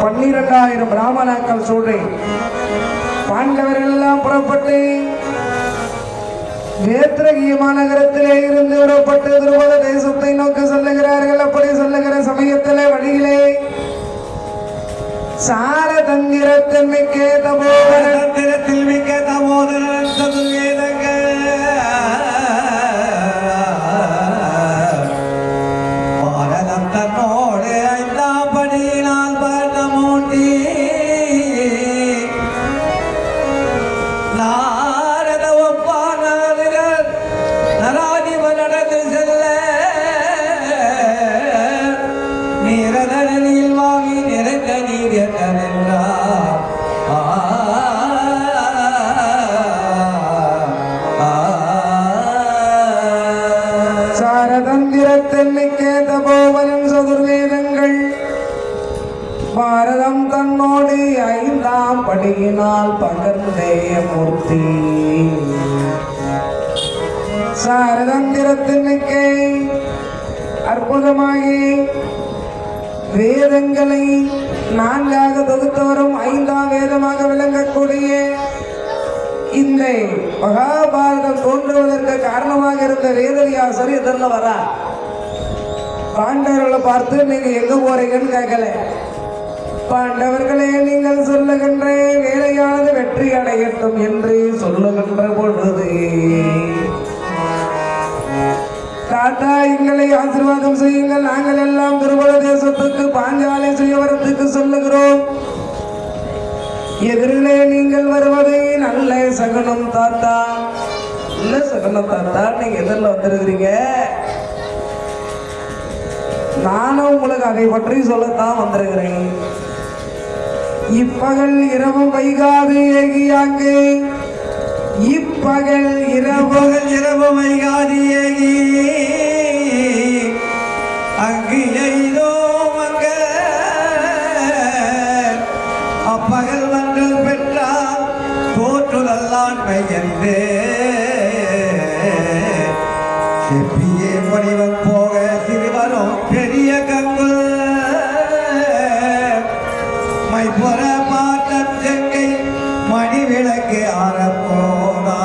12,000 பிராமணாக்கள் சொல்றேன். பாண்டவர்கள் எல்லாம் புறப்பட்டு வேத்ரகிய மாநகரத்திலே இருந்து புறப்பட்டு துருவத தேசத்தை நோக்கி செல்லுகிறார்கள். அப்படி செல்லுகிற சமயத்திலே வழியிலே சாரதந்திரத்தில் மிக்க தபோதரத்தில் மிக்க தபோதரன் சதுர்வேதங்கள் பாரதம் தன்னோடு 5ஆம் படியினால் பரணமூட்டி நாரத ஒப்பானவர்கள் நராதிப நடந்து செல்ல நீரதனில் வாங்கி நிறைந்த நீர் என்றார். சாரதந்திரத்தில் மிக்க தபோவனம் சதுர்வேதங்கள் பாரதம் தன்னோடு 5ஆம் படியினால் பகர்ந்தே மூர்த்தி. சாரதந்திரத்தில் மிக்க அற்புதமாகி வேதங்களை 4ஆக தொகுத்தவரும் 5ஆம் வேதமாக விளங்கக்கூடிய இந்த மகாபாரதம் தோன்றுவதற்கு காரணமாக இருந்த வேதவியாசர் இதெல்லாம் வரா. பாண்டவர்களை பார்த்து நீங்க எங்க போறீங்கன்னு கேட்கல. பாண்டவர்களே, நீங்கள் சொல்லுகின்ற வேலையானது வெற்றி அடையட்டும் என்று சொல்லுகின்ற பொழுது தாத்தா எங்களை ஆசீர்வாதம் செய்யுங்கள், நாங்கள் எல்லாம் துருவத தேசத்துக்கு பாஞ்சாலை செய்வதற்கு சொல்லுகிறோம். எதிரிலே நீங்கள் வருவதை நல்ல சகனம் தாத்தா. நல்ல சகனம் தாத்தா, நீங்க எதிரில் வந்திருக்கிறீங்க. நானும் உங்களுக்கு அதை பற்றி சொல்லத்தான் வந்திருக்கிறேன். இப்பகல் இரவும் வைகாது ஏகியாங்கு இப்பகல் இரவு வைகாது ஏகி அங்கு எய்தோம் அங்க அப்பகல் வந்து பெற்றால் தோற்றுதல்லான்மை என்றே செப்பியே மணிவன் போக சிறுவனும் பெரிய கங்கு மைப்புற பாட்டம் செங்கை மணி விளக்கு ஆரப்போனா.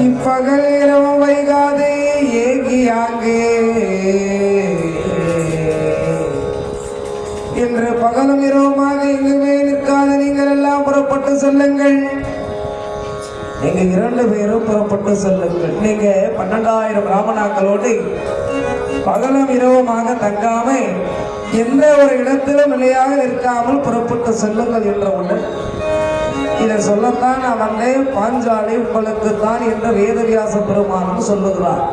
இப்பகல் இரவு வைகாதே ஏகியாங்கே என்று பகலும் இரவுமாக எங்குமே நிற்காத நீங்கள் எல்லாம் புறப்பட்டு செல்லுங்கள். நீங்க 2 பேரும் புறப்பட்டு செல்லுங்கள். நீங்க 12,000 பிராமணாக்களோடு பகலும் இரவுமாக தங்காம எந்த ஒரு இடத்திலும் நிலையாக நிற்காமல் புறப்பட்டு செல்லுங்கள் என்ற ஒன்று. இதை சொல்லத்தான் நான் வந்தேன். பாஞ்சாலை உங்களுக்கு தான் என்று வேதவியாச பெருமானும் சொல்லுகிறார்.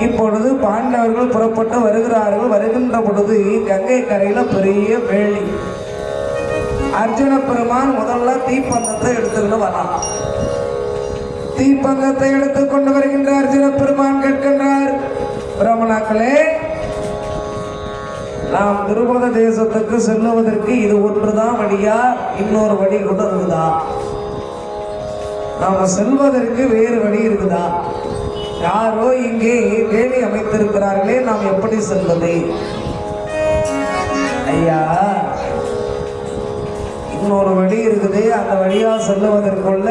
இப்பொழுது பாண்டவர்கள் புறப்பட்டு வருகிறார்கள். வருகின்ற பொழுது கங்கை கரையில பெரிய வேலி. அர்ஜுன பெருமான் முதல்ல தீப்பந்தத்தை எடுத்துக்கிட்டு வரான். தீப்பந்தத்தை எடுத்துக்கொண்டு வருகின்ற அர்ஜுன பெருமான் கேட்கின்றார், பிராமணாக்களே, நாம் துருவத தேசத்துக்கு செல்லுவதற்கு இது ஒன்றுதான் வழியா, இன்னொரு வழி கூட இருக்குதா? நாம செல்வதற்கு வேறு வழி இருக்குதா? யாரோ இங்கே வேலி அமைத்திருக்கிறார்களே, நாம் எப்படி செல்வது? ஐயா, இன்னொரு வழி இருக்குது. அந்த வழியா செல்லுவதற்குள்ள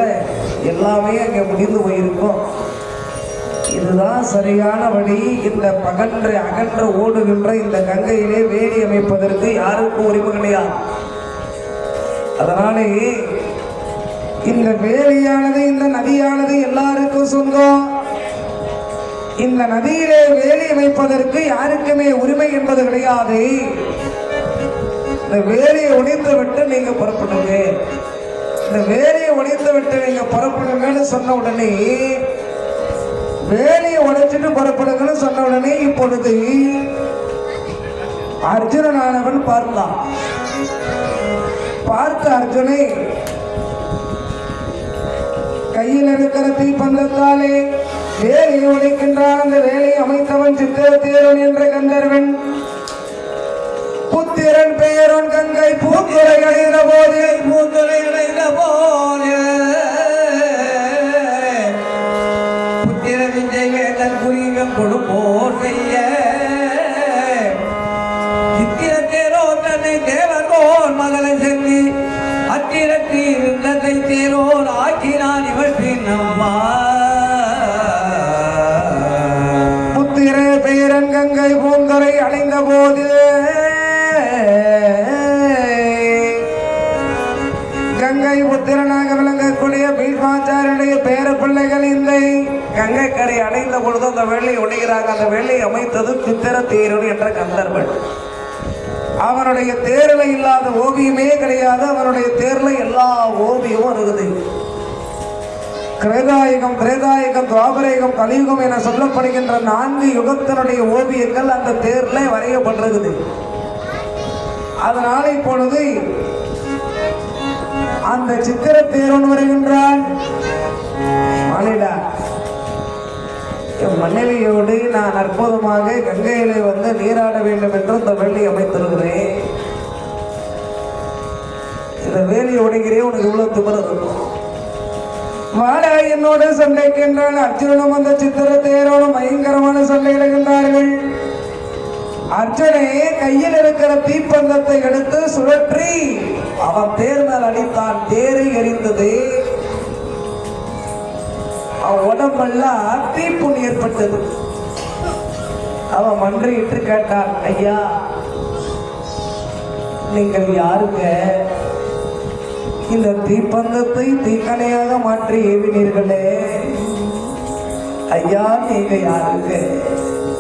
எல்லாமே அங்கே முடிந்து போயிருக்கும். இதுதான் சரியான வழி. இந்த அகன்ற ஓடுகின்ற இந்த கங்கையிலே வேலி அமைப்பதற்கு யாருக்கும் உரிமை கிடையாது. அதனாலே இந்த வேலியானது, இந்த நதியானது எல்லாருக்கும் சொந்தம். இந்த நதியிலே வேலி அமைப்பதற்கு யாருக்குமே உரிமை என்பது கிடையாது. இந்த வேலியை உடைத்து விட்டு நீங்க புறப்படுங்க, இந்த வேலியை உடைத்து விட்டு நீங்க புறப்படுங்கன்னு சொன்ன உடனே, வேலியை உடைச்சிட்டு புறப்படுங்கன்னு சொன்ன உடனே இப்பொழுது அர்ஜுனனானவன் பார்த்தான். பார்த்த அர்ஜுனை கையில் இருக்கிற தீப்பந்தத்தாலே வேலையை உடைக்கின்றான். அந்த வேலையை அமைத்தவன் சித்திரத்தேரன் என்ற கந்தர்வன். புத்திரன் பெயரன் கங்கை பூத்துறை அடைந்த போது புத்திர விஜய் வேந்தன் குறிகம் கொடுப்போர் செய்ய சித்திரை தேரோர் ஆக்கினான் இவள் பின்னம்மா புத்திர பேரங்கங்கை பூங்கரை அடைந்த போது கங்கை புத்திரனாக விளங்கக்கூடிய பீஷ்மாச்சாரியனுடைய பேர பிள்ளைகள் இந்த கங்கை கரை அடைந்த பொழுது அந்த வெள்ளை ஒடுகிறாங்க. அந்த வெள்ளை அமைத்தது சித்திர தேரர் என்ற கந்தர்வன். அவனுடைய தேர்ல இல்லாத ஓவியமே கிடையாது. அவனுடைய தேர்ல எல்லா ஓவியமும் இருக்குது. கிரேதாயுகம், திரேதாயுகம், துவாபரயுகம், கலியுகம் என சொல்லப்படுகின்ற 4 யுகத்தினுடைய ஓவியங்கள் அந்த தேர்ல வரையப்பட்டிருக்குது. அதனால இப்பொழுது அந்த சித்திர தேரோன் வருகின்றான். என் மனைவியோடு நான் அற்புதமாக கங்கையிலே வந்து நீராட வேண்டும் என்று இந்த வேலி அமைத்திருக்கிறேன். இந்த வேலியை உடைக்கிறேன், உனக்கு இவ்வளவு திமிர இருக்கும். வாடா என்னோட சண்டைக்கின்றான். அர்ஜுனனும் அந்த சித்திர தேரோனும் பயங்கரமான சண்டையிடுகின்றார்கள். அர்ஜுனே கையில் இருக்கிற தீப்பந்தத்தை எடுத்து சுழற்றி அவன் தேர் மேல் அடித்தான். தேரை எரிந்தது. அவன் உடம்பெல்லாம் தீப்புண் ஏற்பட்டது. அவன் மன்றிட்டு கேட்டான், ஐயா நீங்கள் யாருங்க? இந்த தீப்பந்தத்தை தீக்கணையாக மாற்றி ஏவினீர்களே, ஐயா நீங்க யாருங்க?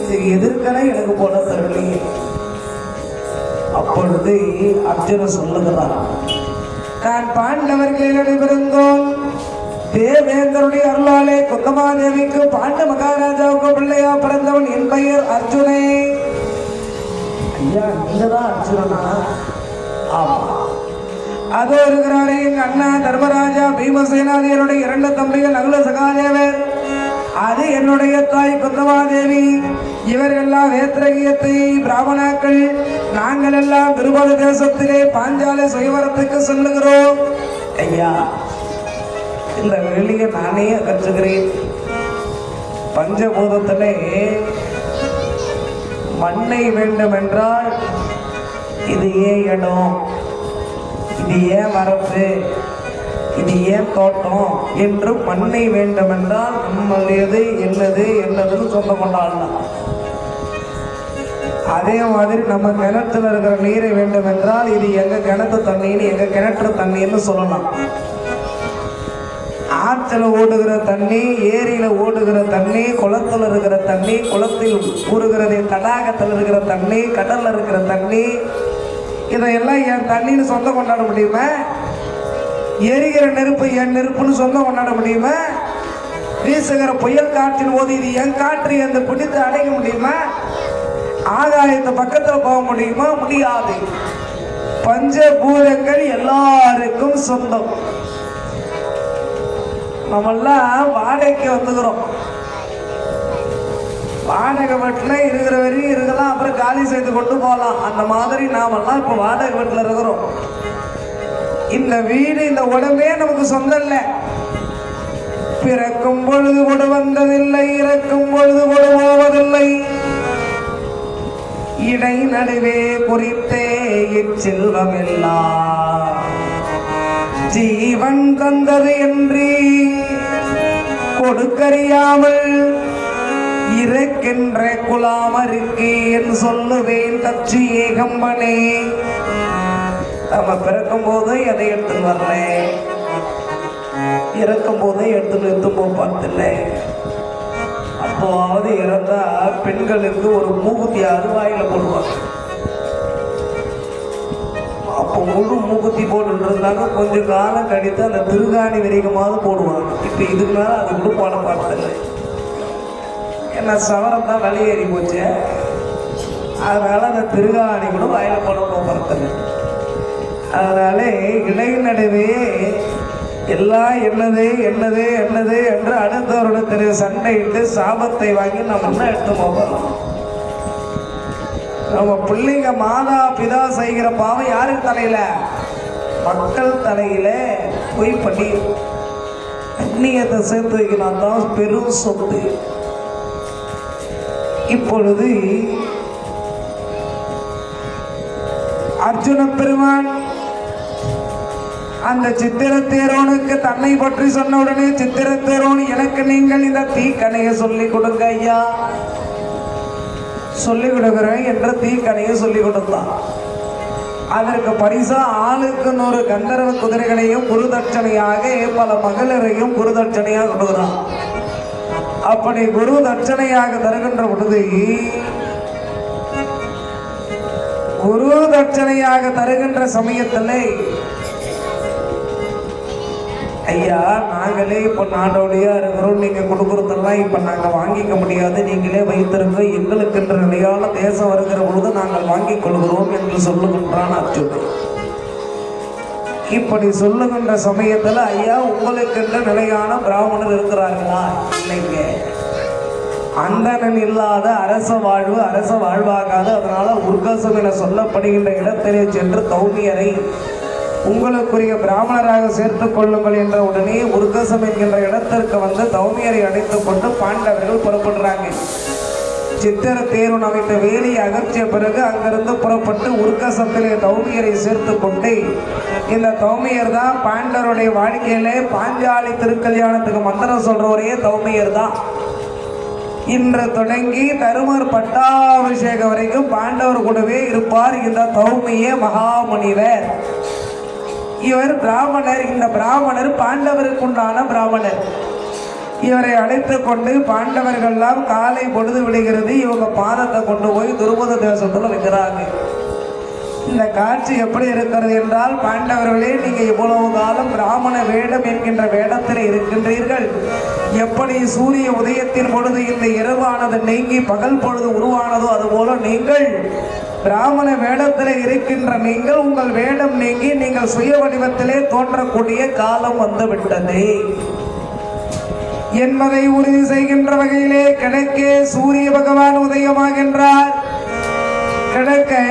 இது எதிர்க்கனை எனக்கு போன தருளி. அப்பொழுது அர்ஜுனன் சொல்லுகிறான், நான் பாண்டவர்களில் நடைபெறுந்தோம். தேவேந்தருடைய அருளாலே குந்தமாதேவிக்கு பாண்ட மகாராஜாவுக்கு பிள்ளையா பிறந்தவன். என் பெயர் அர்ஜுனே. ஐயா நீங்கதான் அர்ஜுனனா? ஆமா. அதோ இருக்கிறாரே எங்க அண்ணா தர்மராஜா பீமசேனாதியருடைய 2 தம்பிகள் நகுல சகாதேவர். அது என்னுடைய தாய் குந்தமாதேவி. இவர்களெல்லாம் வேத்திரகியத்தை பிராமணாக்கள். நாங்கள் எல்லாம் திருபத தேசத்திலே பாஞ்சாலை சுயவரத்துக்கு செல்லுகிறோம். ஐயா இந்த வெளியே நானே கற்றுக்கிறேன். பஞ்சபூதத்திலே மண்ணை வேண்டும் என்றால் இது ஏன் இடம், இது ஏன் வரப்பு, இது ஏன் தோட்டம் என்று மண்ணை வேண்டும் என்றால் நம்முடையது என்னது என்னதுன்னு சொல்ல கொண்டாடலாம். அதே மாதிரி நம்ம கிணத்துல இருக்கிற நீரை வேண்டும் என்றால் இது எங்க கிணத்து தண்ணின்னு எங்க கிணற்று தண்ணின்னு சொல்லலாம். ஆற்றுல ஓடுகிற தண்ணி, ஏரியில ஓடுகிற தண்ணி, குளத்துல இருக்கிற தண்ணி, குளத்தில் ஊறுகிறது, தடாகத்தில் இருக்கிற தண்ணி, கடல்ல இருக்கிற தண்ணி, இதையெல்லாம் என் தண்ணின்னு சொந்தம் கொண்டாட முடியுமா? எரிகிற நெருப்பு என் நெருப்புன்னு சொந்தம் கொண்டாட முடியுமா? வீசுகிற புயல் காற்றின் போது இது என் காற்று என்று பிடித்து அடைக்க முடியுமா? ஆகாயத்து பக்கத்தில் போக முடியுமா? முடியாது. பஞ்சபூதங்கள் எல்லாருக்கும் சொந்தம். நம்மெல்லாம் வாடகைக்கு வந்துக்கிறோம். வாடகை வீட்டில் இருக்கிற வரையும் இருக்கலாம், அப்புறம் காலி செய்து கொண்டு போகலாம். அந்த மாதிரி நாமெல்லாம் இப்போ வாடகை வீட்டில் இருக்கிறோம். இந்த வீடு, இந்த உடம்பே நமக்கு சொந்தம் இல்லை. பிறக்கும் பொழுது கொடு வந்ததில்லை, இறக்கும் பொழுது கொடு போவதில்லை. இடை நடுவே குறித்தே இச்செல்வம் எல்லாம் ஜீவன் தந்தது என்று கொடுக்கறியாமல் இறக்கின்ற குலாமருக்கு என் சொல்லுவேன் கட்சி ஏகம்பனே. நம்ம பிறக்கும் போது எதை எடுத்து வரல, இறக்கும் போதே எடுத்து போதில்லை. அப்போவாவது இறந்தா பெண்களுக்கு ஒரு மூக்குத்தி அருவாயில போடுவாங்க. அப்போ முழு மூக்குத்தி போட்டு இருந்தாங்க. கொஞ்சம் காலம் கழித்து அந்த திருகாணி வரைக்குமாவது போடுவாங்க. இப்போ இதுக்கு மேலே அது கூட போட பார்த்ததில்லை. ஏன்னா சவரம் தான் வெளியேறி போச்சு. அதனால அந்த திருகாணி கூட வாயில போட போகிறதில்லை. அதனால இடைநடுவே எல்லாம் என்னது என்னது என்னது என்று அடுத்தவருடைய சண்டையிட்டு சாபத்தை வாங்கி நம்ம என்ன எடுத்து போகலாம். நம்ம பிள்ளைங்க மாதா பிதா செய்கிற பாவம் யாருக்கு தலையில? மக்கள் தலையில போய் பண்ணி புண்ணியத்தை சேர்த்து வைக்கலாம். தான் பெரும் சொத்து. இப்பொழுது அர்ஜுன பெருமான் அந்த சித்திரத்தேரோனுக்கு தன்னை பற்றி சொன்ன உடனே சித்திரத்தேரோன் எனக்கு நீங்கள் இந்த தீக்கணையை சொல்லி கொடுங்க ஐயா, சொல்லி கொடுக்கிறேன் என்ற தீக்கணையை சொல்லி கொடுத்தான். அதற்கு பரிசா ஆளுக்கு 100 கந்தர்வ குதிரைகளையும் குருதட்சணையாக பல மகளிரையும் குருதட்சணையாக கொடுக்கிறான். அப்படி குரு தட்சணையாக தருகின்ற பொழுது குரு தட்சணையாக தருகின்ற சமயத்தில் ஐயா நாங்களே இப்போ நாடோடியா இருக்கிறோம், நீங்க கொடுக்கறதெல்லாம் இப்ப நாங்க வாங்கிக்க முடியாது, நீங்களே வைத்திருங்க, எங்களுக்கு என்ற நிலையான தேசம் வருகிற பொழுது நாங்கள் வாங்கிக் கொள்கிறோம் என்று சொல்லுகின்றான் அர்ஜுனன். இப்படி சொல்லுகின்ற சமயத்துல ஐயா உங்களுக்கு என்ற நிலையான பிராமணர் இருக்கிறார்களா? இல்லைங்க, அந்தணன் இல்லாத அரச வாழ்வு அரச வாழ்வாகாது. அதனால உர்கசம் என சொல்லப்படுகின்ற இடத்திலே சென்று தௌமியரை உங்களுக்குரிய பிராமணராக சேர்த்துக் கொள்ளுங்கள் என்ற உடனே உர்கசம் என்கின்ற இடத்திற்கு வந்து தௌமியரை அடைத்துக் கொண்டு பாண்டவர்கள் புறப்படுறாங்க. சித்திர தேருன் அமைத்த வேலியை அகற்றிய பிறகு அங்கிருந்து புறப்பட்டு உர்கசத்திலே தௌமியரை சேர்த்து கொண்டு இந்த தௌமியர் தான் பாண்டவருடைய வாழ்க்கையிலே பாஞ்சாலி திருக்கல்யாணத்துக்கு மந்திரம் சொல்றவரே தௌமியர் தான். இன்று தொடங்கி தருமர் பட்டாபிஷேகம் வரைக்கும் பாண்டவர் கூடவே இருப்பார் இந்த தௌமிய மகாமுனிவர். இவர் பிராமணர். இந்த பிராமணர் பாண்டவருக்கு உண்டான பிராமணர். இவரை அழைத்து கொண்டு பாண்டவர்கள்லாம் காலை பொழுது விடுகிறது, இவங்க பாதத்தை கொண்டு போய் துருபத தேசத்துல வைக்கிறாங்க. இந்த காட்சி எப்படி இருக்கிறது என்றால், பாண்டவர்களே நீங்க இவ்வளவு காலம் பிராமண வேடம் என்கின்ற வேடத்தில் இருக்கின்றீர்கள், எப்படி சூரிய உதயத்தின் பொழுது இந்த இரவானது நீங்கி பகல் பொழுது உருவானதோ அதுபோல நீங்கள் பிராமண வேடத்தில் இருக்கின்ற நீங்கள் உங்கள் வேடம் நீங்கி நீங்கள் சுய வடிவத்திலே தோன்றக்கூடிய காலம் வந்துவிட்டது என்பதை உறுதி செய்கின்ற வகையிலே கிழக்கே சூரிய பகவான் உதயமாகின்றார். கிழக்கே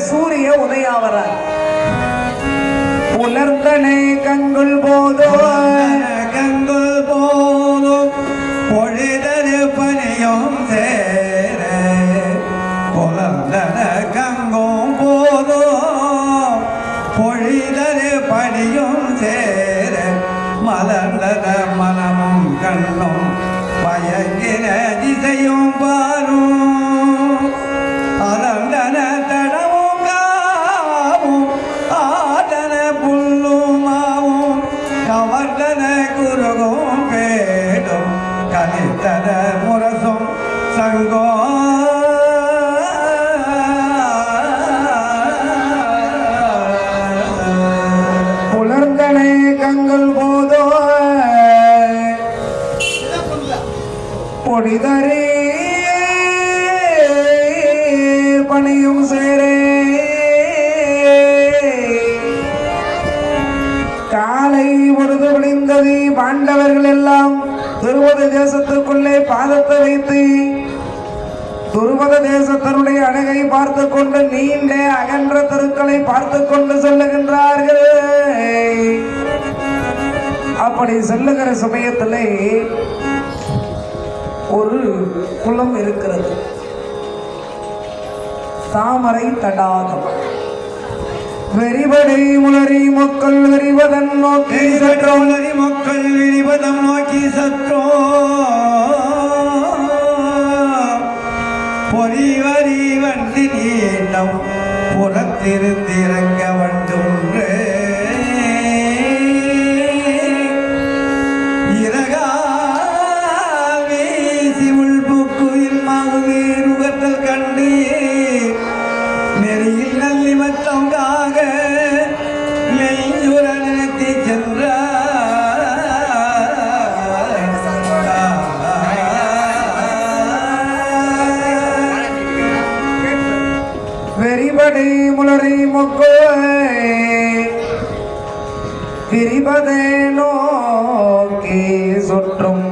சூரிய உதயாவரார். புலர்ந்தனை கங்குள் போதோ கங்குள் போதும் பொழிதரு பணியும் சேர, புலர்ந்தன கங்கும் போதும் பொழிதரு பணியும் சேர, மலர்ந்தன மனமும் கண்ணும் பயங்கின திசையும் பாரும், அலர்ந்தன தடவும் காவும் ஆதன புல்லும் மாவும், கவர்ந்தன குருகும் பேடும் கலித்தன முரசும் சங்கோ, புலர்ந்தனை கங்குள் போதோ பொடிதரே பணியும் சேரே. காலை பொழுது விளைந்தது. பாண்டவர்கள் எல்லாம் துருவத தேசத்திற்குள்ளே பாதத்தை வைத்து துருவத தேசத்தினுடைய அழகை பார்த்து கொண்டு நீண்ட அகன்ற தெருக்களை பார்த்து கொண்டு செல்லுகின்றார்கள். அப்படி செல்லுகிற சமயத்திலே ஒரு குளம் இருக்கிறது, தாமரை தடாகம். வெறிபடை முளரி மக்கள் விரிவதன் நோக்கி சற்றோ, மக்கள் விரிவதம் நோக்கி சற்றோ, பொறிவரி வண்டி நீண்டம் புறத்திருந்திறங்க வண்டொன்று, இரகால் வீசி உள்புக்குயில் மாவுவீர் உகத்தல் கண்டு, நெறியில் நல்லி மத்தங்காக நெய்யுற நிறுத்தி சென்றார். வெறிபடை முளரி மக்கள் விரிவதை நோக்கி சுற்றும்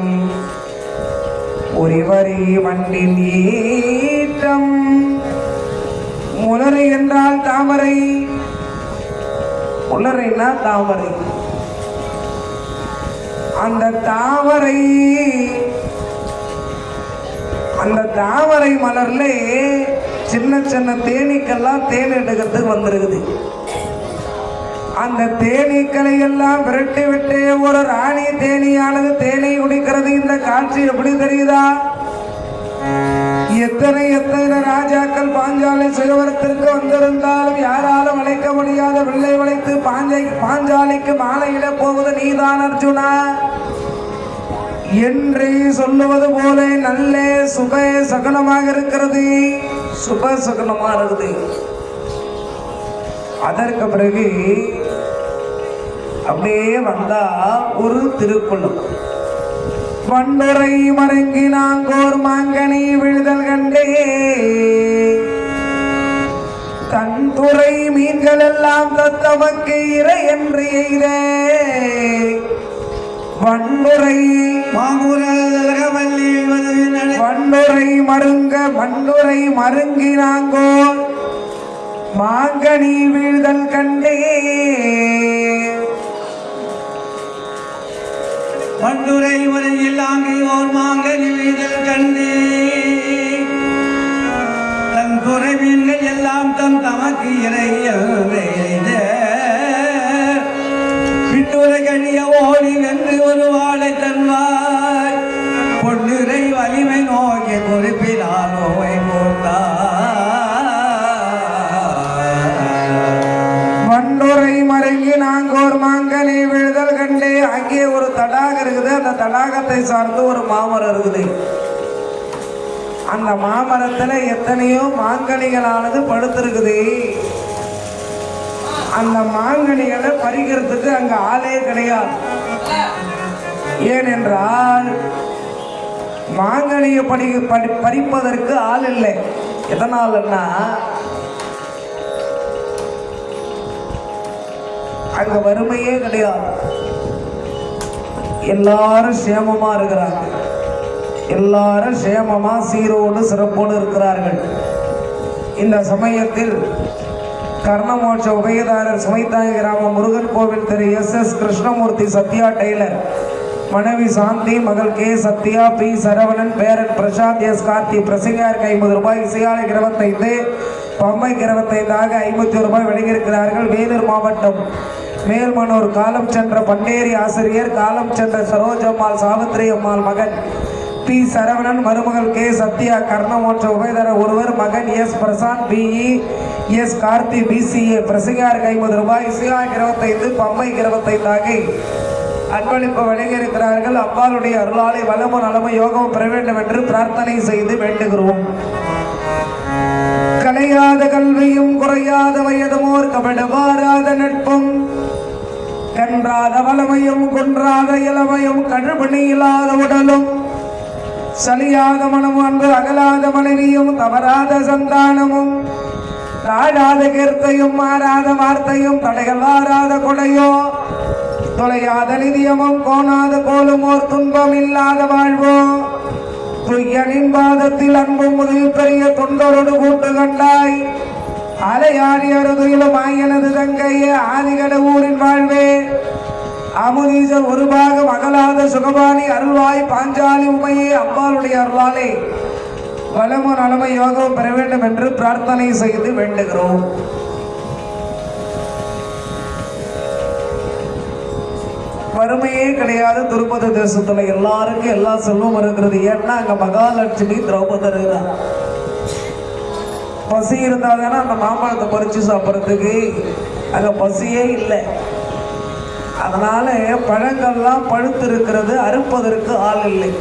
ஒருவரி வண்டின் ஈட்டம். முளரி என்றால் தாமரை, முளரினா தாமரை. அந்த தாமரை மலர்ல சின்ன சின்ன தேனீக்கெல்லாம் தேன் எடுக்கிறதுக்கு வந்திருக்குது. அந்த தேனீக்களை எல்லாம் விரட்டி விட்டு ஒரு ராணி தேனீயானது தேனை குடிக்கிறது. இந்த காட்சி எப்படி தெரியுதா? எத்தனை எத்தனை ராஜாக்கள் பாஞ்சாலை சுயவரத்திற்கு வந்திருந்தாலும் யாராலும் அழைக்க முடியாத வெள்ளை வளைத்து பாஞ்சாலிக்கு மாலையிட போவது நீதான் அர்ஜுனா என்று சொல்லுவது போல நல்ல சுப சகுனமாக இருக்கிறது. சுப சகுனமா இருக்குது. அதற்கு பிறகு அப்படியே வந்தா ஒரு திருக்குறள். வண்டுரை மறங்கி நாங்கோர் மாங்கனி விழுதல் கண்டே தன் துறை மீன்கள் எல்லாம் தத்தமக்கு இறை என்று எய்த வண்டுரை வண்டுரை மருங்கி நாங்கோர் மாங்கனி வீழ்தல் கண்டே வண்டுரை உரையில் ஆங்கியோர் மாங்கனி வீழ்தல் கண்டே தன் துறை மீன்கள் எல்லாம் தம் தமக்கு இறைய பின்னுரை கழிய ஓடி வென்று ஒரு வாழை தன்வாய் பொன்னுரை வலிமை நோக்கி குறிப்பினால் நோய் வண்டுரை மருங்கி நாங்கோர் மாங்கனி விழுதல் கண்டே. அங்கே ஒரு தடாகம் இருக்குது. அந்த தடாகத்தை சார்ந்து ஒரு மாமரம் இருக்குது. அந்த மாமரத்துல எத்தனையோ மாங்கனிகளானது படுத்திருக்குது. அந்த மாங்கனிகளை பறிக்கிறதுக்கு அங்க ஆளே கிடையாது. ஏனென்றால் மாங்கனியை பறிப்பதற்கு ஆள் இல்லை. எதனாலன்னா அங்க வறுமையே கிடையாது. எல்லாரும் சேமமா இருக்கிறாங்க. எல்லாரும் சேமமா சீரோடு சிறப்போடு இருக்கிறார்கள். இந்த சமயத்தில் கர்ணமோட்ச உபயதாரர் சுமைத்தாய் கிராமம் முருகன் கோவில் திரு SS கிருஷ்ணமூர்த்தி சத்யா டெய்லர், மனைவி சாந்தி, மகள் K சத்யா, P சரவணன், பேரன் பிரசாந்த், S கார்த்தி, பிரசிங்காருக்கு 50 ரூபாய், இசையாளுக்கு 25, பம்மைக்கு 25 ஆக 50 ரூபாய் வழங்கியிருக்கிறார்கள். வேலூர் மாவட்டம் மேல்மனூர் காலம் சென்ற பண்டேரி ஆசிரியர், காலம் சென்ற சரோஜம்மாள் சாவித்திரி அம்மாள் மகன் P சரவணன், மருமகள் K சத்யா, கர்ணமோட்ச உபயதாரர் ஒருவர், மகன் S Prashanth, BE, S Karthi, BCA, பிரசிங்காருக்கு 50 ரூபாய், இசையாளுக்கு 25, பம்மைக்கு 25 ஆக அன்பளிப்பு வழங்கியிருக்கிறார்கள். அப்பாளுடைய அருளாலை வளமும் நலமும் யோகமும் பெற வேண்டும் என்று பிரார்த்தனை செய்து வேண்டுகிறோம். கலையாத கல்வியும் குறையாத வயதுமோர் கபடவாராத நட்பும் கன்றாத வளமையும் குன்றாத இளமையும் கழுபணி இல்லாத உடலும் சலியாத மனமும் அன்பு அகலாத மனைவியும் தவறாத சந்தானமும் தாழாத கீர்த்தையும் மாறாத வார்த்தையும் தடைகளாராத கொடையோ தொலையாத நிதியமும் கோணாத கோலுமோர் துன்பம் இல்லாத வாழ்வோ துய்யனின் பாதத்தில் அன்பும் உதவி பெரிய தொண்டரோடு கூட்டு கண்டாய் அலையாடி அறுதுயிலும் ஆயனது தங்கையே ஆதிகட ஊரின் வாழ்வே அமுதீசர் ஒரு பாகம் அகலாத சுகபாணி அருள்வாய் பாஞ்சாலி உமையே அம்பாளுடைய அருளாலே வளமும் நலமை யோகம் பெற வேண்டும் என்று பிரார்த்தனை செய்து வேண்டுகிறோம். வறுமையே கிடையாது. திருப்பதி தேசத்துல எல்லாருக்கும் எல்லா செல்வம் இருக்கிறது. ஏன்னா அங்க மகாலட்சுமி திரௌபதி இருக்கிறார். பசி இருந்தாதானே அந்த மாம்பழத்தை பறிச்சு சாப்பிட்றதுக்கு. அங்க பசியே இல்லை. அதனால பழங்கள்லாம் பழுத்து இருக்கிறது. அறுப்பதற்கு ஆள் இல்லை.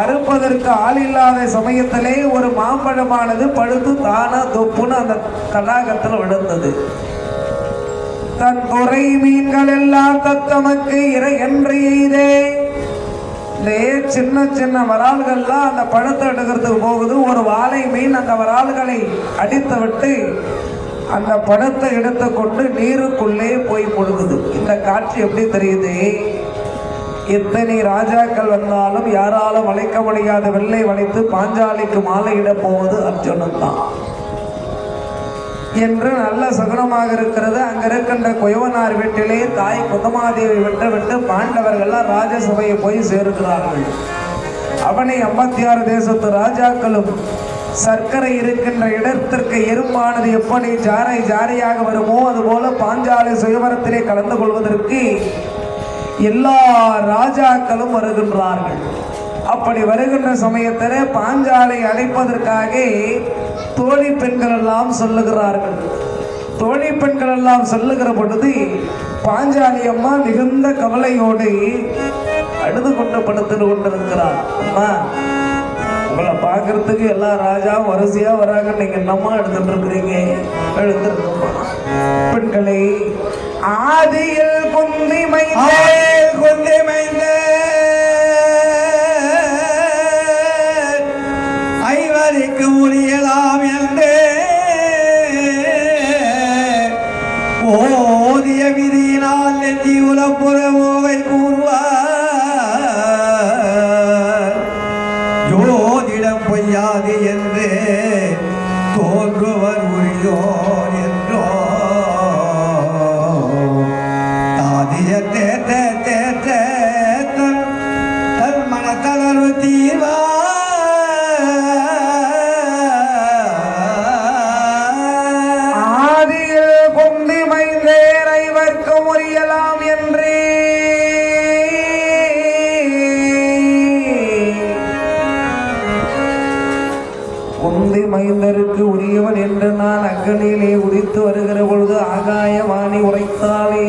அறுப்பதற்கு ஆள் இல்லாத சமயத்திலே ஒரு மாம்பழமானது பழுத்து தானா தொப்புன்னு அந்த தடாகத்தில் விழுந்தது. தன் துறை மீன்கள் எல்லாம் தத்தமக்கு இறை என்று எய்தே. சின்ன சின்ன வரால்கள்லாம் அந்த பழத்தை எடுக்கிறதுக்கு போகுது. ஒரு வாழை மீன் அந்த வரால்களை அடித்து விட்டு அந்த பழத்தை எடுத்து கொண்டு நீருக்குள்ளே போய் முழுகுது. இந்த காட்சி எப்படி தெரியுது? எத்தனை ராஜாக்கள் வந்தாலும் யாராலும் வளைக்க முடியாத வெள்ளை வளைத்து பாஞ்சாலிக்கு மாலையிட போவது அர்ஜுனன் தான் என்று நல்ல சகுனமாக இருக்கிறது. அங்க இருக்கின்ற குயவனார் வீட்டிலே தாய் குந்தமாதேவி விட்டு பாண்டவர்கள்லாம் ராஜசபையை போய் சேர்க்கிறார்கள். அவனை 56 தேசத்து ராஜாக்களும் சர்க்கரை இருக்கின்ற இடத்திற்கு எறும்பானது எப்படி ஜாரை ஜாரையாக வருமோ அதுபோல பாஞ்சாலை சுயவரத்திலே கலந்து கொள்வதற்கு எல்லா ராஜாக்களும் வருகின்றார்கள். அப்படி வருகின்ற சமயத்தில் பாஞ்சாலை அழைப்பதற்காக தோழி பெண்கள் எல்லாம் சொல்லுகிறார்கள். தோழி பெண்கள் எல்லாம் சொல்லுகிற பொழுது பாஞ்சாலி அம்மா மிகுந்த கவலையோடு அழுது கொண்டு படுத்து கொண்டிருக்கிறார். அம்மா, உங்களை பார்க்கறதுக்கு எல்லா ராஜாவும் வரிசையா வராங்க, நீங்க என்னம்மா எடுத்துட்டு இருக்கிறீங்க? எழுந்திருக்கம்மா. பெண்களை ஆதியில் குந்தி மைந்த ஐவருக்கு முடியலாம் என்று ஓதிய விதியினால் நெஞ்சி உலப்புறவோவை கூறுவார். ஜோதிடம் பொய்யாது என்று தோன்றுவர் உரியோர் என்றோ தாதிய தேற்ற தேற்ற தன் மனத்தளர்வு தீர்வா மைந்தருக்கு உரியவன் என்று நான் அக்கனிலே உதித்து வருகிற பொழுது ஆகாயவாணி உரைத்தாலே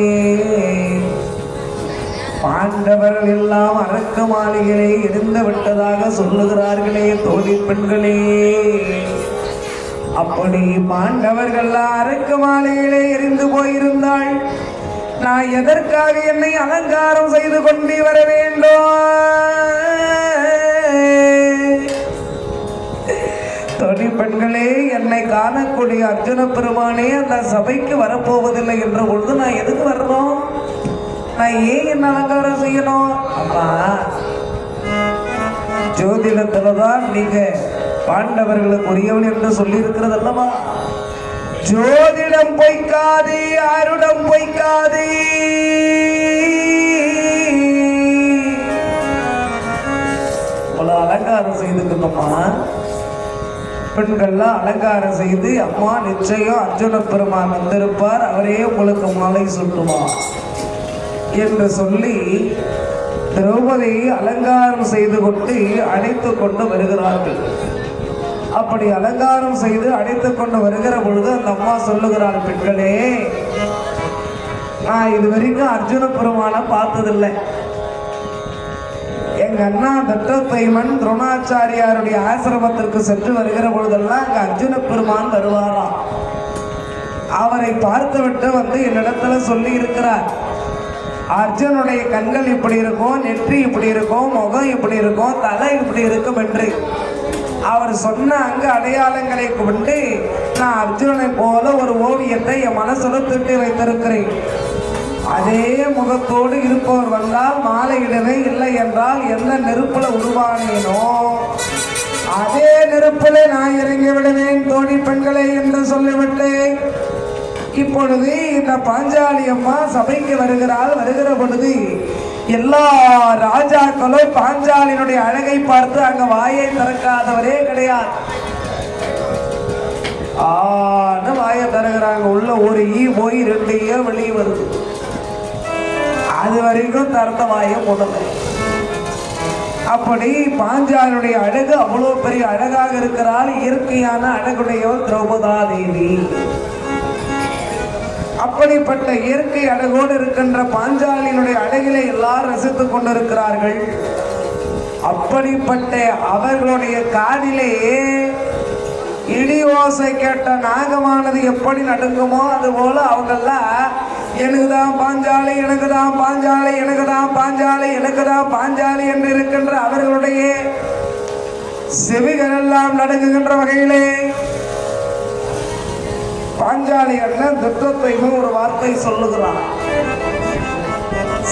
பாண்டவர்கள் எல்லாம் அரக்க மாளிகளே எரிந்து விட்டதாக சொல்லுகிறார்களே தோழி பெண்களே. அப்படி பாண்டவர்கள் அரக்க மாளிகளே எரிந்து போயிருந்தாள், நான் எதற்காக என்னை அலங்காரம் செய்து கொண்டு வர வேண்டும்? தோழி பெண்களே, என்னை காணக்கூடிய அர்ஜுன பெருமானே அந்த சபைக்கு வரப்போவதில்லை என்ற பொழுது நான் எதுக்கு வரணும்? நான் ஏன் என்ன அலங்காரம் செய்யணும்? அம்மா, ஜோதிடத்துலதான் நீங்க பாண்டவர்களுக்கு உரியவன் என்று சொல்லி இருக்கிறது அல்லவா? ஜோதிடம் பொய்க்காது, யாருடம் பொய்க்காது. அலங்காரம் செய்துக்கணுமா? பெண்கள்லாம் அலங்காரம் செய்து, அம்மா நிச்சயம் அர்ஜுன பெருமான் வந்திருப்பார், அவரே உங்களுக்கு மாலை சுட்டுவார் என்று சொல்லி திரௌபதியை அலங்காரம் செய்து கொண்டு அழைத்து கொண்டு வருகிறார்கள். அப்படி அலங்காரம் செய்து அழைத்து கொண்டு வருகிற பொழுது அந்த அம்மா சொல்லுகிறாள், பெண்களே, நான் இது வரைக்கும் அர்ஜுன பெருமானை பார்த்ததில்லை. எங்க அண்ணா தட்டத்தைமன் துரோணாச்சாரியாருடைய ஆசிரமத்திற்கு சென்று வருகிற பொழுதெல்லாம் அங்க அர்ஜுன பெருமான் வருவாராம். அவரை பார்த்துவிட்டு வந்து என்னிடத்துல சொல்லி இருக்கிறார், அர்ஜுனுடைய கண்கள் இப்படி இருக்கும், நெற்றி இப்படி இருக்கும், முகம் இப்படி இருக்கும், தலை இப்படி இருக்கும் என்று அவர் சொன்ன அங்கு அடையாளங்களை கொண்டு நான் அர்ஜுனனை போல ஒரு ஓவியத்தை என் மனசுல திட்டி வைத்திருக்கிறேன். அதே முகத்தோடு இருப்பவர் வந்தால் மாலையிடவே, இல்லை என்றால் எந்த நெருப்புல உருவானேனோ அதே நெருப்புல நான் இறங்கி விடுவேன் தோழி பெண்களே என்று சொல்லிவிட்டேன். இப்பொழுது இந்த பாஞ்சாலி அம்மா சபைக்கு வருகிறாள். வருகிற பொழுது எல்லா ராஜாக்களும் பாஞ்சாலியினுடைய அழகை பார்த்து அங்க வாயை திறக்காதவரே கிடையாது. வாயை தருகிறாங்க. உள்ள ஒரு ஈ போய் 2 ஈ வெளியே வருது. அது வரைக்கும் திறந்த வாயை போடல. அப்படி பாஞ்சாலியுடைய அழகு அவ்வளவு பெரிய அழகாக இருக்கிறாள். இயற்கையான அழகுடையவர் திரௌபதா தேவி. அப்படிப்பட்ட இயற்கை அழகோடு இருக்கின்ற பாஞ்சாலியினுடைய அழகிலே எல்லாரும் ரசித்துக் கொண்டிருக்கிறார்கள். அப்படிப்பட்ட அவர்களுடைய காதிலே இடி ஓசை கேட்ட நாகமானது எப்படி நடுங்குமோ அதுபோல அவங்கெல்லாம் எனக்கு தான் பாஞ்சாலி, எனக்கு தான் பாஞ்சாலி, எனக்கு தான் பாஞ்சாலி, எனக்கு தான் பாஞ்சாலி என்று இருக்கின்ற அவர்களுடைய செவிகள் எல்லாம் நடுங்குகின்ற வகையிலே பாஞ்சாலி அண்ணன் துட்டத்தையும் ஒரு வார்த்தை சொல்லுகிறான்.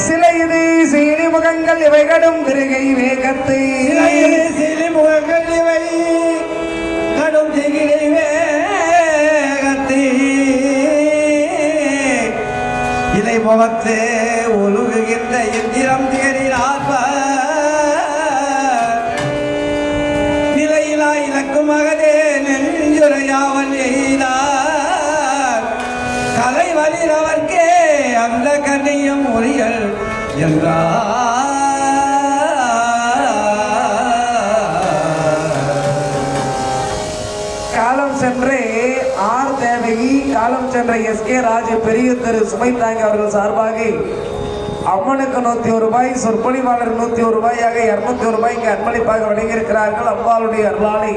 சிலை இது சீனி முகங்கள் இவை கடும் திரிகை வேகத்து, சீனி முகங்கள் இவை கடும் திரிகை வேகத்து, இலை முகத்து ஒழுகுகின்ற இந்திரம் திகழினாற்ப நிலையிலா இலக்கும் மகதே அவன் எய்தார் கலை வலிரவர்க்கே அந்த கண்ணியம் உரியல் என்றார். காலம் சென்றே ஆர் தேவகி, காலம் சென்ற எஸ்.கே. ராஜு பெரிய திரு சுமைத்தாங்க அவர்கள் சார்பாக அம்மனுக்கு 101 ரூபாய், சொற்பொழிவாளர் 101 ரூபாயாக 201 ரூபாய்க்கு அர்ப்பணிப்பாக வழங்கியிருக்கிறார்கள். அம்பாளுடைய அருளாலை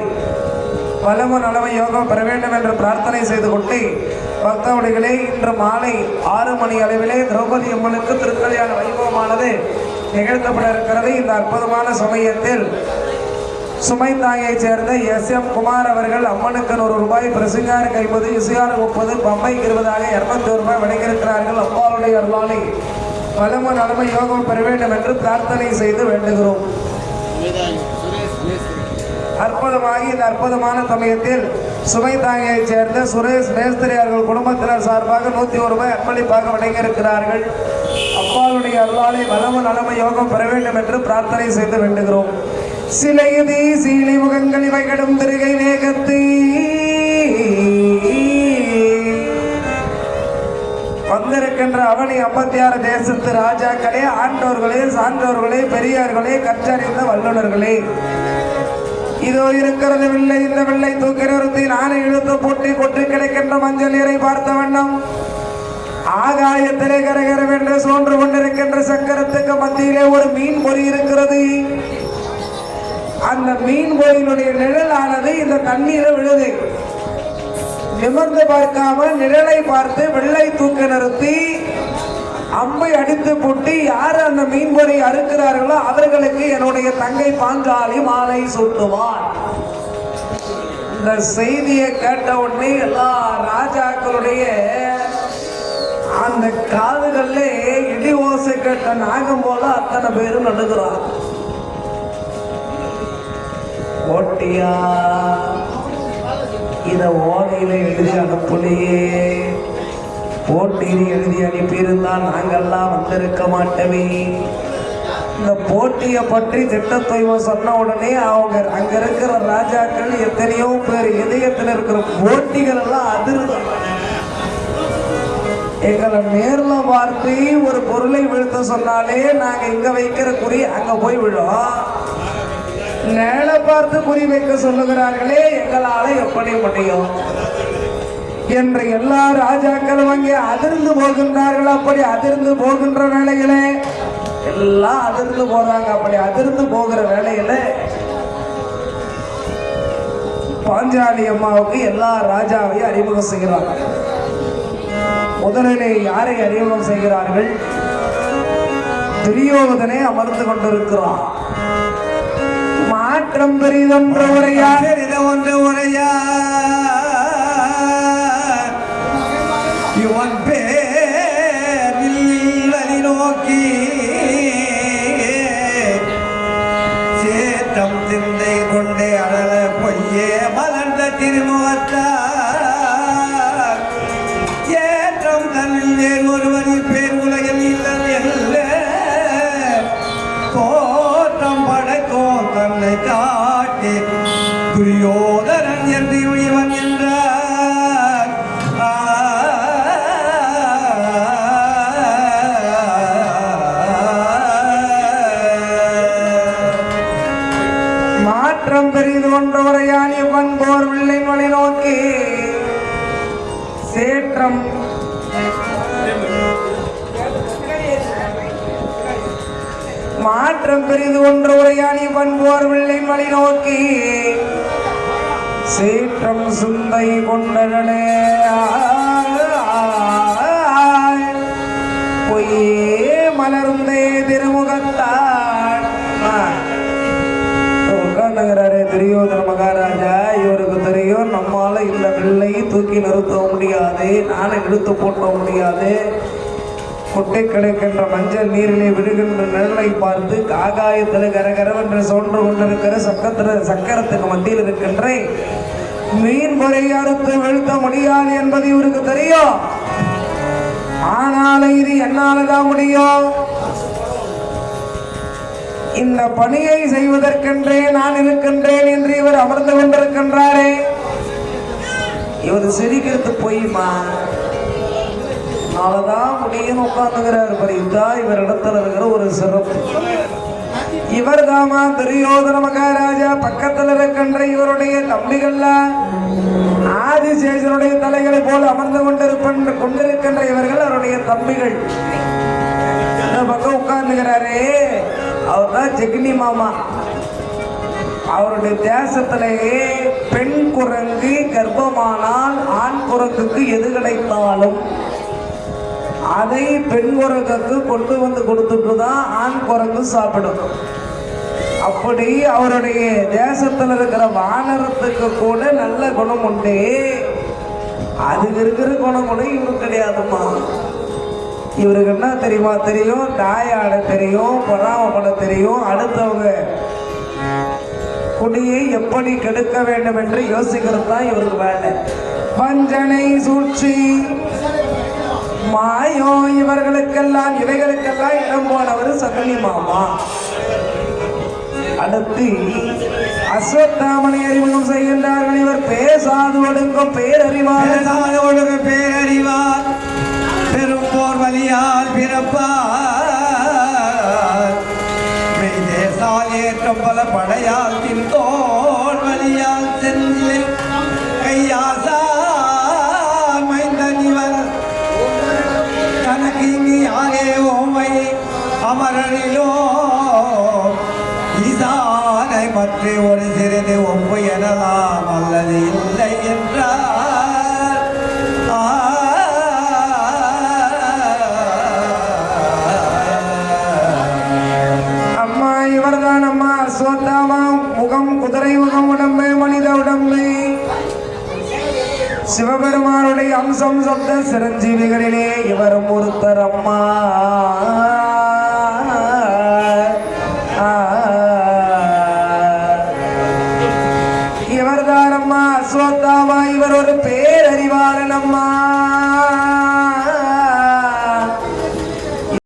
வளம நலம யோகம் பெற வேண்டும் என்று பிரார்த்தனை செய்து கொண்டு பக்தவடிகளே, இன்று மாலை 6 மணி அளவிலே திரௌபதி அம்மனுக்கு திருக்கல்யாண வைபவமானது நிகழ்த்தப்பட இருக்கிறது. இந்த அற்புதமான சமயத்தில் சுமைத்தாயை சேர்ந்த எஸ்.எம். குமார் அவர்கள் அம்மனுக்கு 100 ரூபாய், பிரசிங்காருக்கு 50, இசையாறு 30, பம்பைக்கு 20ஆக 201 ரூபாய் வழங்கியிருக்கிறார்கள். அம்பாளுடைய அருளாலை வளம நலம யோகம் பெற வேண்டும் என்று பிரார்த்தனை செய்து வேண்டுகிறோம். அற்புதமாகி இந்த அற்புதமான சமயத்தில் சுமைதாங்கியை சேர்ந்த சுரேஷ் மேஸ்திரி அவர்கள் குடும்பத்தினர் சார்பாக 101 ரூபாய் அர்ப்பணிப்பாக வழங்கியிருக்கிறார்கள். அப்பாளுடைய அருளாலை வளம நலம யோகம் பெற வேண்டும் என்று பிரார்த்தனை செய்து வேண்டுகிறோம். சிலையுதி சீலை முகங்கள் இவை கடும் திருகை வேகத்து வந்திருக்கின்ற அவனி 56 தேசத்து ராஜாக்களே, ஆண்டோர்களே, சான்றோர்களே, பெரியார்களே, கற்றறிந்த வல்லுநர்களே, இதோ இருக்கிறது வில்லை. இந்த வில்லை தூக்கி நிறுத்தி நானே இழுத்து போட்டி கொட்டி கிடைக்கின்ற மஞ்சள் நீரை பார்த்த வண்ணம் ஆகாயத்திலே கரகரவென்று சோன்று கொண்டிருக்கின்ற சக்கரத்துக்கு மத்தியிலே ஒரு மீன் பொறி இருக்கிறது. அந்த மீன் பொறியினுடைய நிழலானது இந்த தண்ணீரை விழுது. நிமிர்ந்து பார்க்காம நிழலை பார்த்து வெள்ளை தூக்கி நிறுத்தி அம்பை அடித்து போட்டு யார் அந்த மீன் பொறி அறுக்கிறார்களோ அவர்களுக்கு என்னுடைய தங்கை பாஞ்சாலி மாலை சூட்டுவார். இந்த செய்தியை கேட்ட உடனே எல்லா ராஜாக்களுடைய அந்த காதுகள்ல இடி ஓசை கேட்ட நாகம் போல அத்தனை பேரும் நடுகிறார். ஓட்டியா இத ஓலையில எழுதி அனுப்பலையே, போட்டியில் எழுதி அனுப்பியிருந்தால் நாங்கள்லாம் வந்திருக்க மாட்டோமே. இந்த போட்டியை பற்றி திட்டத்தொய்வ சொன்ன உடனே அவங்க அங்க இருக்கிற ராஜாக்கள் எத்தனையோ பேர் இதயத்தில் இருக்கிற போட்டிகள் எல்லாம் அதிர்தான். எங்களை நேர்ல பார்த்து ஒரு பொருளை வீழ்த்த சொன்னாலே நாங்க இங்க வைக்கிற குறி அங்க போய் விழும். நேர பார்த்து குறி வைக்க சொல்லுகிறார்களே, எங்களால எப்படி முடியும் என்று எல்லா ராஜாக்களும் அங்கே அதிர்ந்து போகின்றார்கள். அப்படி அதிர்ந்து போகின்ற வேளையிலே எல்லாம் அதிர்ந்து போறாங்க. அப்படி அதிர்ந்து போகிற வேளையில பாஞ்சாலி அம்மாவுக்கு எல்லா ராஜாவையும் அறிமுகம் செய்கிறார்கள். முதலிலே யாரை அறிமுகம் செய்கிறார்கள்? துரியோதனை அமர்ந்து கொண்டிருக்கிறார். மாற்றம் பெரிதொன்ற உரையா இவன் பேரில் நோக்கி சேத்தம் சிந்தை கொண்டே அழல பொய்யே மலர்ந்த திருமுகத்தார் ஏற்றம் தன்னில் ஒருவரி பேர் உலகில் இல்லை தோற்றம் படைத்தோம் தன்னை காட்டி துரியோதரன் என்று இவன் என்றார். மாற்றம் பெரிது ஒன்றவரையான் இவன் போர் வில்லை மலை நோக்கி சேற்றம் மாற்றம் பெரிது ஒன்று உரையாணி பண்போர் வெள்ளை மலை நோக்கி சேற்றம் சுந்தை கொண்டனே பொய்யே மலர்ந்தே திருமுகத்தான் உட்காந்துங்கிறாரு துரியோதன மகாராஜா. இவருக்கு தெரியும் நம்மால இந்த வெள்ளை தூக்கி நிறுத்த முடியாது, நானே இழுத்து போட்ட முடியாது. கொட்டை கிடைக்கின்ற மஞ்சள் நீரிலே விடுகின்ற நிழலை பார்த்து ஆகாயத்தில் கரகரவென்று சோன்று கொண்டிருக்கிற சக்கரத்துக்கு மத்தியில் இருக்கின்ற மீன் பொறை அறுத்து வீழ்த்த முடியாது என்பது இவருக்கு தெரியும். ஆனாலும் இது என்னாலதான் முடியும். இந்த பணியை செய்வதற்கென்றே நான் இருக்கின்றேன் என்று இவர் அமர்ந்து கொண்டிருக்கின்றாரே. இவர் சிரிக்கிறது பொய்மா, நாளதான் முடியும்னு உட்கார்ந்துக்கிறாரு பாரு. இதுதான் இவர் இடத்துல இருக்கிற ஒரு சிறப்பு. இவர் தாமா துரியோதன மகாராஜா. பக்கத்தில் இருக்கின்ற இவருடைய தம்பிகள்லாம் ஆதிசேஷனுடைய தலைகளை போல் அமர்ந்து கொண்டிருக்கின்ற இவர்கள் அவருடைய தம்பிகள். இந்த பக்கம் உட்கார்ந்துக்கிறாரே அவர் தான் ஜெகினி மாமா. அவருடைய தேசத்திலேயே பெண் குரங்கு கர்ப்பமானால் ஆண் குரங்குக்கு எது கிடைத்தாலும் அதை பெண் குரங்குக்கு கொண்டு வந்து கொடுத்துட்டு தான் ஆண் குரங்கு சாப்பிடும். அப்படி அவருடைய தேசத்தில் இருக்கிற வானரத்துக்கு கூட நல்ல குணம் உண்டு. அதுக்கு இருக்கிற குணம் கூட இவருக்கு கிடையாதுமா. இவருக்கு என்ன தெரியுமா தெரியும்? தாயாட தெரியும், பொறாமப்பட தெரியும், அடுத்தவங்க குடியை எப்படி கெடுக்க வேண்டும் என்று யோசிக்கிறது தான் இவருக்கு வேலை. வஞ்சனை, சூழ்ச்சி, மாயம் இவர்களுக்கெல்லாம் இவைகளுக்கெல்லாம் இடம் போனவர் சகுனி மாமா. அடுத்து அஸ்வத்தாமனை அறிமுகம் செய்கின்றார்கள். இவர் பேசாது ஒடுங்கும் பேரறிவார். பேரறிவார் பெரும் போர் வலியால் பிறப்பார். மெய்தேசால் ஏற்றம் பல படையால் தோல் வலியால் சென்று கையாசார் மைந்தன் இவர். தனக்கு இங்கு யாரே ஓமை அமரனிலோ ஈசானை மற்ற ஒரு சிறிது ஒப்பு எனலாம் அல்லது இல்லை என்றார். அம்மா இவர்தான் அம்மா அஸ்வத்தாமா. முகம் குதிரை முகம், உடம்பு மனித உடம்பு. சிவபெருமானுடைய அம்சம் சொந்த சிரஞ்சீவிகளிலே இவரும் ஒருத்தர் அம்மா. இவர்தான் அம்மா அஸ்வத்தாமா. இவர் ஒரு பேரறிவாளன் அம்மா.